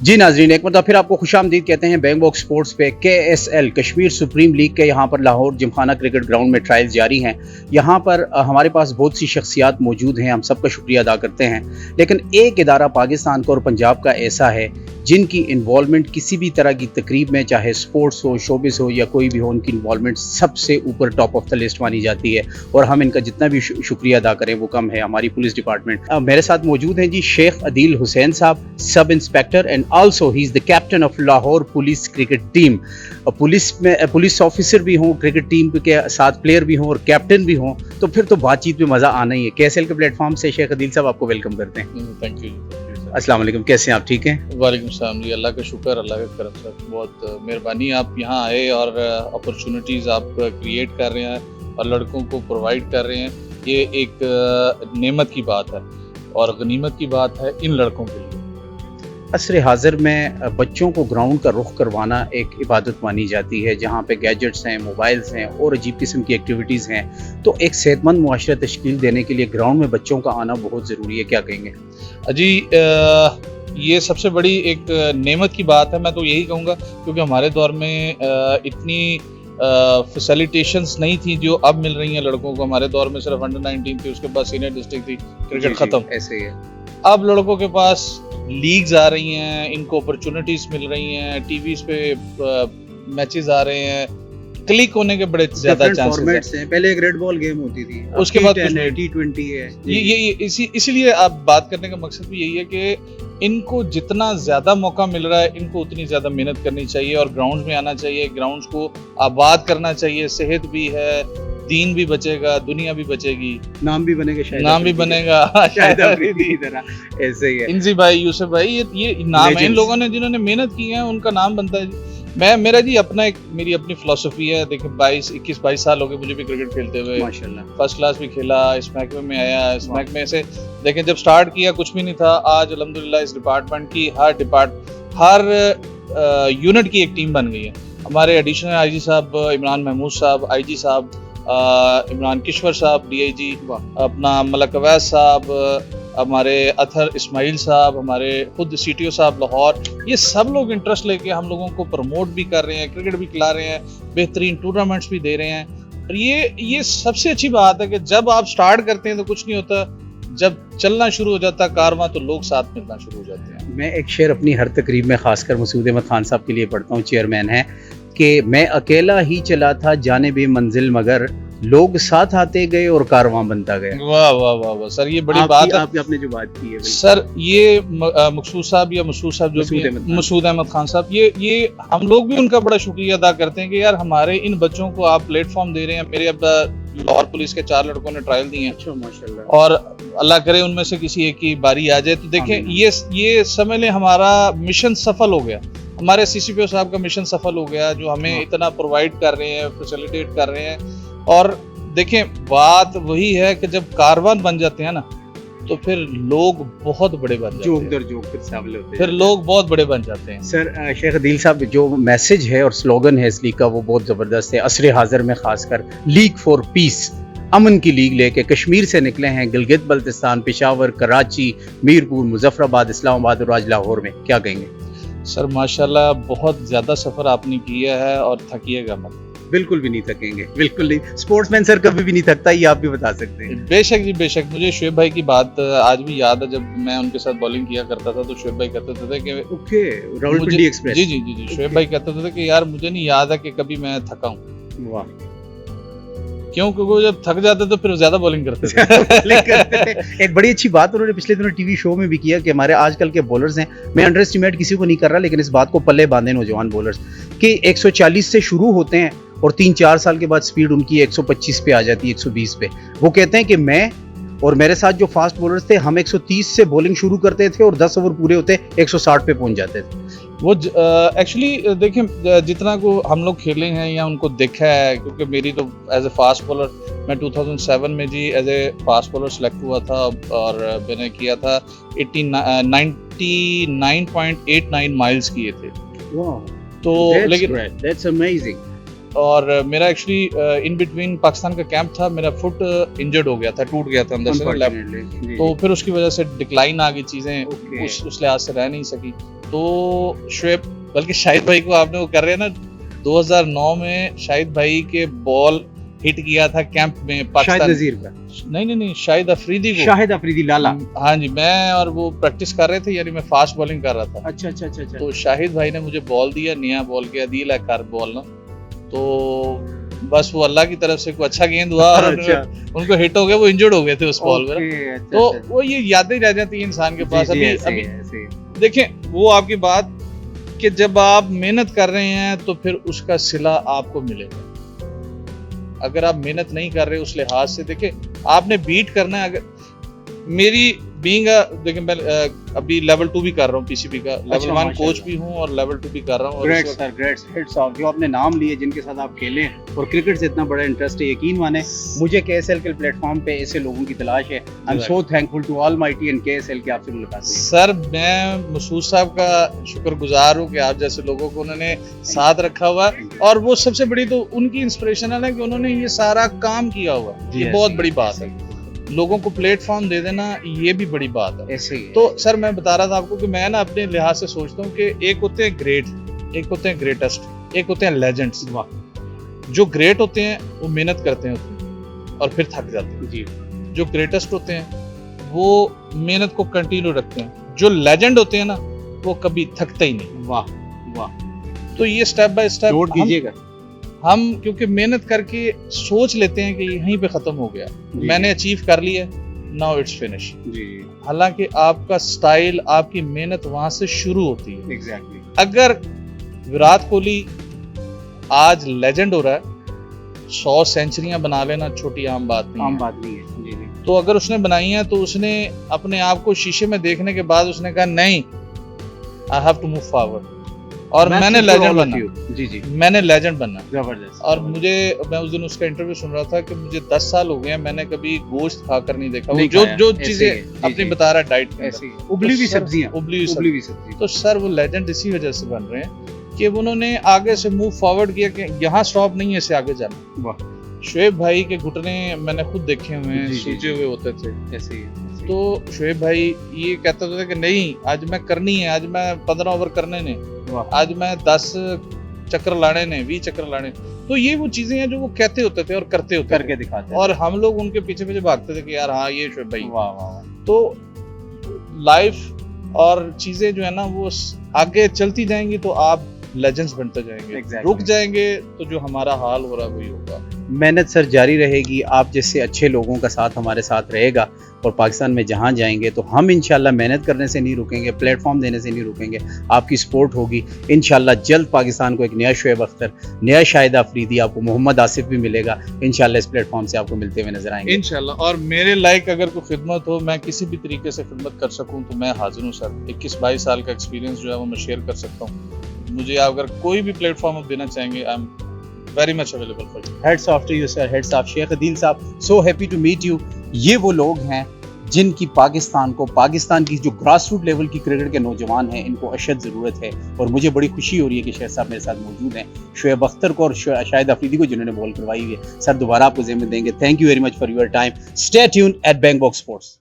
जी नाजरीन, एक मतलब फिर आपको खुशामदीद कहते हैं बैंक बॉक्स स्पोर्ट्स पे। KSL कश्मीर सुप्रीम लीग के यहाँ पर लाहौर जिमखाना क्रिकेट ग्राउंड में ट्रायल्स जारी हैं। यहाँ पर हमारे पास बहुत सी शख्सियात मौजूद हैं, हम सबका शुक्रिया अदा करते हैं। लेकिन एक इदारा पाकिस्तान का और पंजाब का ऐसा है जिनकी इन्वॉल्वमेंट किसी भी तरह की तकरीब में, चाहे स्पोर्ट्स हो, शोबिस हो या कोई भी हो, उनकी इन्वॉल्वमेंट सबसे ऊपर टॉप ऑफ द लिस्ट मानी जाती है। और हम इनका जितना भी शुक्रिया अदा करें वो कम है। हमारी पुलिस डिपार्टमेंट मेरे साथ मौजूद हैं जी शेख अदील हुसैन साहब, sub inspector and also he is the captain of Lahore police cricket team. Police officer भी हों, क्रिकेट टीम के साथ प्लेयर भी हों और कैप्टन भी हों, तो फिर तो बातचीत में मज़ा आना ही है। KSL के प्लेटफॉर्म से शेख अदील साहब आपको वेलकम करते हैं। Thank you. अस्सलाम वालेकुम, कैसे हैं आप? ठीक हैं? वालेकुम सलाम जी, अल्लाह का शुक्र, अल्लाह का करम सर, बहुत मेहरबानी आप यहाँ आए और अपॉर्चुनिटीज़ आप क्रिएट कर रहे हैं और लड़कों को प्रोवाइड कर रहे हैं। ये एक नेमत की बात है और गनीमत की बात है इन लड़कों के लिए। असर हाज़िर में बच्चों को ग्राउंड का रुख करवाना एक इबादत मानी जाती है, जहाँ पे गैजेट्स हैं, मोबाइल्स हैं और अजीब किस्म की एक्टिविटीज़ हैं। तो एक सेहतमंद मुआशरा तश्कील देने के लिए ग्राउंड में बच्चों का आना बहुत ज़रूरी है, क्या कहेंगे? जी, ये सबसे बड़ी एक नेमत की बात है, मैं तो यही कहूँगा, क्योंकि हमारे दौर में इतनी फैसिलिटेशंस नहीं थी जो अब मिल रही हैं लड़कों को। हमारे दौर में सिर्फ अंडर 19 थी, उसके बाद सीनियर डिस्ट्रिक्ट थी, क्रिकेट ख़त्म। ऐसे ही है। अब लड़कों के पास लीग्स आ रही हैं, इनको अपॉर्चुनिटीज मिल रही हैं, टीवीज पे मैचेस आ रहे हैं, क्लिक होने के बड़े ज्यादा चांसेस हैं। पहले एक रेड बॉल गेम होती थी, उसके बाद T20 है। ये इसीलिए आप बात करने का मकसद भी यही है कि इनको जितना ज्यादा मौका मिल रहा है, इनको उतनी ज्यादा मेहनत करनी चाहिए और ग्राउंड्स में आना चाहिए, ग्राउंड्स को आबाद करना चाहिए। सेहत भी है, दीन भी बचेगा, दुनिया भी बचेगी, नाम भी बनेगा, शायद नाम भी बनेगा, शायद ऐसे ही है। इंजी भाई, यूसुफ भाई, ये नाम है इन लोगों ने जिन्होंने मेहनत की है, उनका नाम बनता है। मेरा जी मेरी अपनी फिलॉसफी है। देखिए 21-22 साल हो गए मुझे भी क्रिकेट खेलते हुए, माशाल्लाह। फर्स्ट क्लास भी खेला, इस महकमे में आया, इस महकमे से देखें जब स्टार्ट किया कुछ भी नहीं था, आज अल्हम्दुलिल्लाह इस डिपार्टमेंट की हर यूनिट की एक टीम बन गई है। हमारे एडिशनल IG साहब इमरान महमूद साहब, IG साहब इमरान किश्वर साहब, DIG अपना मलक अवैस साहब, हमारे अथर इस्माइल साहब, हमारे खुद CTO साहब लाहौर, ये सब लोग इंटरेस्ट लेके हम लोगों को प्रमोट भी कर रहे हैं, क्रिकेट भी खिला रहे हैं, बेहतरीन टूर्नामेंट्स भी दे रहे हैं। और ये सबसे अच्छी बात है कि जब आप स्टार्ट करते हैं तो कुछ नहीं होता, जब चलना शुरू हो जाता कारवां तो लोग साथ मिलना शुरू हो जाते हैं। मैं एक शेर अपनी हर तकरीब में खासकर मसूद अहमद खान साहब के लिए पढ़ता हूँ, चेयरमैन है, कि मैं अकेला ही चला था जाने बे मंजिल, मगर लोग साथ आते गए और कारवां बनता गया। वाह वाह वाह वाह सर, ये बड़ी बात है आपने जो बात की है सर। ये मकसूद साहब या मसूद साहब जो भी मसूद अहमद खान साहब, ये हम लोग भी उनका बड़ा शुक्रिया अदा करते हैं कि यार हमारे इन बच्चों को आप प्लेटफॉर्म दे रहे हैं। मेरे अब लाहौर पुलिस के 4 लड़कों ने ट्रायल दिए हैं, माशाल्लाह, और अल्लाह करे उनमें से किसी एक की बारी आ जाए। तो देखें ये समझ लें हमारा मिशन सफल हो गया, हमारे CCPO साहब का मिशन सफल हो गया, जो हमें इतना प्रोवाइड कर रहे हैं, फैसिलिटेट कर रहे हैं। और देखें बात वही है कि जब कारवान बन जाते हैं ना तो फिर लोग बहुत बड़े बन जाते हैं, फिर लोग बहुत बड़े बन जाते हैं। सर शेख अदील साहब, जो मैसेज है और स्लोगन है इस लीग का वो बहुत ज़बरदस्त है। असर हाज़िर में खासकर लीग फॉर पीस, अमन की लीग लेके कश्मीर से निकले हैं, गिलगित बल्तिस्तान, पेशावर, कराची, मीरपुर, मुजफ्फराबाद, इस्लामाबाद और आज लाहौर में, क्या कहेंगे? सर माशाल्लाह बहुत ज़्यादा सफ़र आपने किया है और थकिएगा मत। बिल्कुल भी नहीं थकेंगे, बिल्कुल नहीं। स्पोर्ट्समैन सर कभी भी नहीं थकता, ये आप भी बता सकते हैं। बेशक जी बेशक। मुझे शुएब भाई की बात आज भी याद है, जब मैं उनके साथ बॉलिंग किया करता था तो शुएब भाई कहते थे कि रावलपिंडी एक्सप्रेस, जी शुएब भाई कहते थे कि यार मुझे नहीं याद है कि कभी मैं थका हूँ। वाह, क्यों? क्योंकि वो जब थक जाते तो फिर ज्यादा बॉलिंग करते थे। एक बड़ी अच्छी बात उन्होंने पिछले दिनों टीवी शो में भी किया कि हमारे आजकल के बॉलर्स हैं, मैं अंडर एस्टिमेट किसी को नहीं कर रहा, लेकिन इस बात को पल्ले बांधे नौजवान बॉलर्स कि 140 से शुरू होते हैं और 3-4 साल के बाद स्पीड उनकी 125 पे आ जाती है, 120 पे। वो कहते हैं कि मैं और मेरे साथ जो फास्ट बॉलर्स थे, हम 130 से बॉलिंग शुरू करते थे और 10 ओवर पूरे होते 160 पे पहुंच जाते थे। वो एक्चुअली देखें, जितना को हम लोग खेले हैं या उनको देखा है, क्योंकि मेरी तो एज ए फास्ट बॉलर मैं 2007 में जी as a fast bowler select हुआ था और मैंने किया था 99.89 माइल्स किए थे। वाह, तो लेकिन दैट्स अमेजिंग। اور میرا ایکچولی ان بٹوین پاکستان کا کیمپ تھا, میرا فٹ انجرڈ ہو گیا تھا, ٹوٹ گیا تھا اندر سے لیفٹ, تو پھر اس کی وجہ سے ڈکلائن آ گئی چیزیں, اس لحاظ سے رہ نہیں سکی. تو شعیب, بلکہ شاہد بھائی کو آپ نے وہ کر رہے ہیں نا, 2009 میں شاہد بھائی کے بال ہٹ کیا تھا کیمپ میں پاکستان. شاہد نذیر کا نہیں شاہد افریدی کو. شاہد افریدی لالا. ہاں جی, میں اور وہ پریکٹس کر رہے تھے, یعنی میں فاسٹ بالنگ کر رہا تھا. اچھا. تو شاہد بھائی نے مجھے بال دیا, نیا بال کیا دیلا کر بال نا, تو بس وہ اللہ کی طرف سے کوئی اچھا گیند ہوا اور ان کو ہٹ ہو گیا, وہ انجرڈ ہو گئے تھے اس بال پر. تو وہ یہ یادیں رہ جاتی ہیں انسان کے پاس. ابھی دیکھیں وہ آپ کی بات کہ جب آپ محنت کر رہے ہیں تو پھر اس کا صلہ آپ کو ملے گا. اگر آپ محنت نہیں کر رہے اس لحاظ سے, دیکھیں آپ نے بیٹ کرنا ہے. اگر میری بینگ دیکھیں میں ابھی لیول 2 بھی کر رہا ہوں, پی سی بی کا لیول 1 کوچ بھی ہوں اور لیول 2 بھی کر رہا ہوں. Great sir, great heads of, جو آپ نے نام لیے جن کے ساتھ آپ کھیلے اور کرکٹ سے اتنا بڑا انٹرسٹ ہے, یقین مانیں مجھے کے S S L platform پہ ایسے لوگوں کی تلاش ہے. I am so thankful to almighty and K S L کی آپ سے ملاقات ہوئی. سر میں مسعود صاحب کا شکر گزار ہوں کہ آپ جیسے لوگوں کو انہوں نے ساتھ رکھا ہوا, اور وہ سب سے بڑی تو ان کی انسپریشن ہے کہ انہوں نے یہ سارا کام کیا ہوا. یہ بہت بڑی بات ہے, لوگوں کو پلیٹ فارم دے دینا یہ بھی بڑی بات ہے. تو سر میں بتا رہا تھا آپ کو کہ میں نا اپنے لحاظ سے سوچتا ہوں کہ ایک ہوتے ہیں گریٹ, ایک ہوتے ہیں گریٹسٹ, ایک ہوتے ہیں لیجنڈس. جو گریٹ ہوتے ہیں وہ محنت کرتے ہیں اور پھر تھک جاتے ہیں جی. جو گریٹسٹ ہوتے ہیں وہ محنت کو کنٹینیو رکھتے ہیں. جو لیجنڈ ہوتے ہیں نا وہ کبھی تھکتے ہی نہیں. واہ. تو یہ سٹیپ بائی سٹیپ نوٹ کیجیے گا. ہم کیونکہ محنت کر کے سوچ لیتے ہیں کہ یہیں پہ ختم ہو گیا, میں نے اچیو کر لیا, ناؤ اٹس فنش. حالانکہ آپ کا سٹائل, آپ کی محنت وہاں سے شروع ہوتی ہے. ایگزیکٹلی. اگر وراٹ کوہلی آج لیجنڈ ہو رہا ہے, 100 سینچریاں بنا لینا چھوٹی عام بات نہیں ہے. تو اگر اس نے بنائی ہیں تو اس نے اپنے آپ کو شیشے میں دیکھنے کے بعد اس نے کہا نہیں, I have to move forward, اور میں نے لیجنڈ بننا. جی میں نے لیجنڈ بننا. زبردست. اور مجھے, میں اس دن اس کا انٹرویو سن رہا تھا کہ مجھے 10 سال ہو گئے ہیں, میں نے کبھی گوشت کھا کر نہیں دیکھا. جو چیزیں اپنی بتا رہا ہے ڈائٹ میں, ابلی ہوئی سبزیاں. تو سر وہ لیجنڈ اسی وجہ سے بن رہے ہیں کہ انہوں نے آگے سے موو فارورڈ کیا کہ یہاں سٹاپ نہیں ہے, اسے آگے جانا. شعیب بھائی کے گھٹنے میں نے خود دیکھے ہوئے ہیں, سوجے ہوئے ہوتے تھے ایسے ہی. تو شعیب بھائی یہ کہتا تھا کہ نہیں آج میں کرنی ہے, آج میں 15 اوور کرنے نے, آج میں 10 چکر لانے نے, 20 چکر لانے. تو یہ وہ چیزیں ہیں جو وہ کہتے ہوتے تھے اور کرتے ہوتے کر کے دکھاتے, اور ہم لوگ ان کے پیچھے پیچھے بھاگتے تھے کہ یار ہاں یہ شعیب بھائی. تو لائف اور چیزیں جو ہے نا وہ آگے چلتی جائیں گی تو آپ لیجنڈز بنتے جائیں گے. رک جائیں گے تو جو ہمارا حال ہو رہا ہے وہی ہوگا. محنت سر جاری رہے گی, آپ جیسے اچھے لوگوں کا ساتھ ہمارے ساتھ رہے گا, اور پاکستان میں جہاں جائیں گے تو ہم انشاءاللہ محنت کرنے سے نہیں رکیں گے, پلیٹ فارم دینے سے نہیں رکیں گے. آپ کی سپورٹ ہوگی انشاءاللہ. جلد پاکستان کو ایک نیا شعیب اختر, نیا شاہد افریدی, آپ کو محمد آصف بھی ملے گا انشاءاللہ. اس پلیٹ فارم سے آپ کو ملتے ہوئے نظر آئیں گے انشاءاللہ. اور میرے لائک اگر کوئی خدمت ہو, میں کسی بھی طریقے سے خدمت کر سکوں تو میں حاضر ہوں سر. 21-22 سال کا ایکسپیرینس جو ہے وہ میں شیئر کر سکتا ہوں. مجھے اگر کوئی بھی پلیٹ فارم دینا چاہیں گے, I am very much available for you. Hats off to you sir, hats off. Sheikh Adeel sahab, so happy to meet you. یہ وہ لوگ ہیں جن کی پاکستان کی جو گراس روٹ لیول کی کرکٹ کے نوجوان ہیں, ان کو اشد ضرورت ہے. اور مجھے بڑی خوشی ہو رہی ہے کہ شیخ صاحب میرے ساتھ موجود ہیں, شعیب اختر کو اور شاہد افریدی کو جنہوں نے بال کروائی ہے. سر دوبارہ آپ کو ذمہ دیں گے. Thank you very much for your time. Stay tuned at Bang Box sports.